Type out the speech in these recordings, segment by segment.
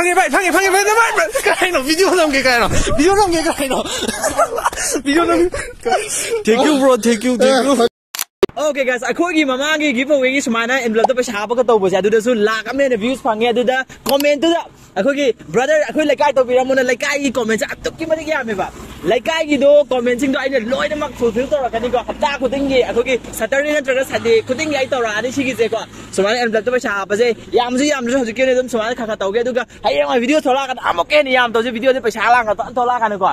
방해 가이노 비디오 넘게 가이노 비디오 넘게 Thank you bro thank you Okay guys, akhoi mamagi giveaway gi sumana envelope to paisa hapa ka to boja adu da su lakh amne views phange adu da comment da akhoi brother akhoi laikai to biramona laikai gi comment atukki mari gi ame ba laikai gi do comment sing do aina loina mak fulfill to rakani ko hapta khuding gi akhoi Saturday natraga Sunday khuding gi ai to ra ani sigi je ko sumana envelope to paisa hapa je yamju hojik ke ne dum sumana kha to ge adu ga hayang video thola kan amoke ni yam to je video de paisa lang ka to thola kan ko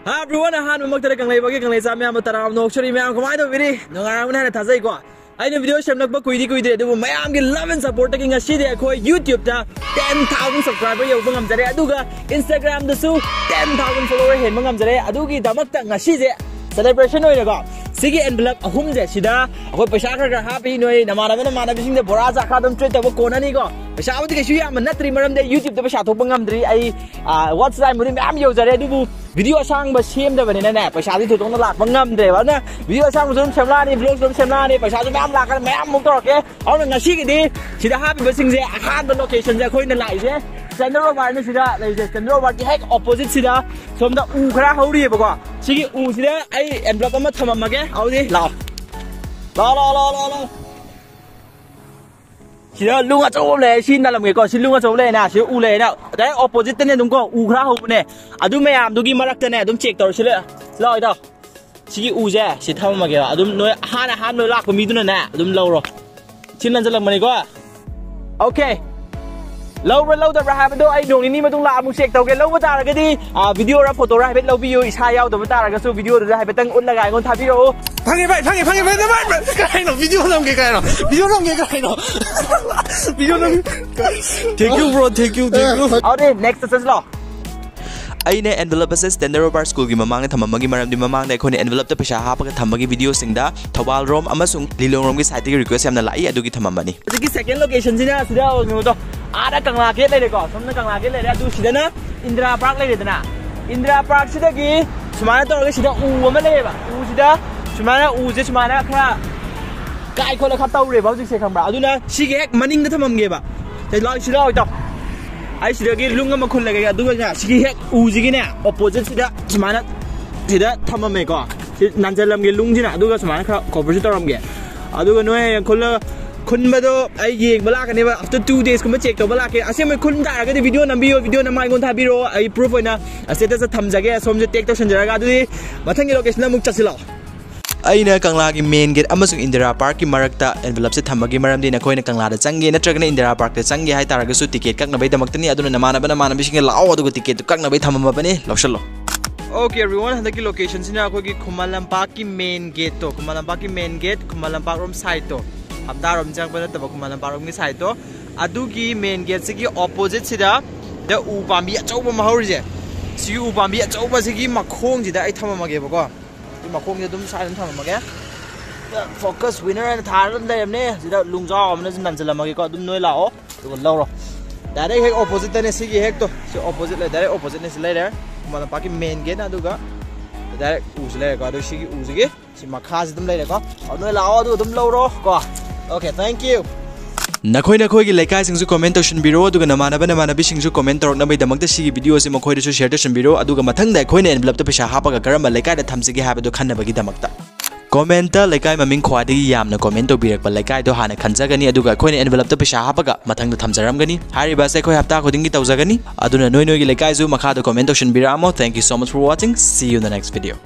Hi everyone, I'm Mokhtar Kanglei bagi Kanglei sa myam taram nok chori myam kamai do biri nongaram na thazai ko aina video shamnak ba kuidi adu mayam gi love and support taking a shidi khoi YouTube ta 10,000 subscriber yau bangam jare aduga Instagram da su 10,000 follower hen bangam jare adugi damak ta ngasi je celebration oi ko sigi envelope ahum je sida khoi paisa kha happy noi namana bising de bora ja kha dum treat ta kona ni ko paisa abdi ke shu yam natri maram de YouTube ta paisa thok bangam dri ai what's time muri myam yau jare adubu video sang ba sem da bani na paisa di thotong na lak bangam de ba na video sang zum semla ni vlog zum semla ni paisa zum myam lak kan myam muk tor ke aw na ngasi gi di sida happy basing je ahan da location je khoi na lai je Central Bar ni sida lai je Central Bar ki hack opposite sida somda u khara hauri ba ko sigi u sida ai envelope ma thamamage audi lao sida lunga chom le sin na lam ge ko sin lunga chom le na si u le na dai opposite ne dum ko u khara hau ne adu mayam du gi marak ta ne dum check tor sile loi da sigi u je si thamamage adum noi han noi lak pa mi du na adum lo ro sin lan jalam mani ko okay Low the Rahabdo, I don't need to laugh music. Okay, low Taragadi, video or photo rabbit, low you is high out of the Taragaso video that I have on the guy on Tapio. Pangi kaino video 넘게 가이노 Thank you bro thank you Okay, next is law. Aine envelope ase Standard Bar School gi mamang na thamamagi maram di mamang na khone envelope ta paisa hapa ka thamagi video singda Thawal rom amasung Lilong rom gi site gi request yamna lai adu gi thamamani Sigi second location sina sida ngo to ada Kangla gate le ko somna Kangla gate le adu sida na Indra Park le dana Indra Park sida gi sumana to gi sida u ama le ba u sida sumana u je sumana kha kai ko la kha taw re ba ji se khambra aduna sigi hek maning da thamam ge ba te loi sida oi to I see the lunga makun like a duga, she had Uzigina, opposite to that Smana, to that Tamameko, Nanzalam Lungina, Duga Smana, Compositor get. Aduga no and color Kunbado, I gave Balaka never after 2 days come check to Balaka. I say I couldn't get the video and video and my Tabiro, I proof when I said as a Tamzaga, some the take to Sanjagadi, but thank you, location Mukasilo. Aina Kanglagi main gate amasung Indira Park ki marakta envelope se thamagi maram din akoina Kangla da changi natragana Indira Park te changi hai taragasu ticket kakna bai damaktani aduna namana bising lao adugo ticket kakna bai thamama bane lawshallo Okay everyone handaki location sina akoi ki Khumalampak ki main gate to Khumalampak ki main gate Khumalampak rom side to hamda rom jang bana taba Khumalampak rom ki side to adu ki main gate se ki opposite sida da u pambi achauba mahori je si u pambi achauba se ki makhong sida ai thamama ge ba ko Makong dum silent thamage focus winner and tharan dai amne sida lungjaw amne nanjalamage ko dum noi lao to lo ro direct hek opposite ne sigi hek to so opposite le direct opposite ne sile there mala paki main gate na duga direct u sile ko do sigi u sigi si makha dum le ko noi lao du dum lo ro ko okay thank you Nakoi gi laikai singsu comment taution biro aduga namana bisingsu comment torok nabai damakta sigi video se makhoi su share taution biro aduga mathang da khoine envelope ta paisa hapa ga karamba laikai da thamsigi habe do khanna bagi damakta comment ta laikai maming khwadi yamna comment to birak ba laikai do hana khanjagani aduga khoine envelope ta paisa hapa ga mathang da thamjaram gani hari ba se khoi hapta khoding gi tawjagani aduna noi gi laikai su makha do comment taution biramo thank you so much for watching see you in the next video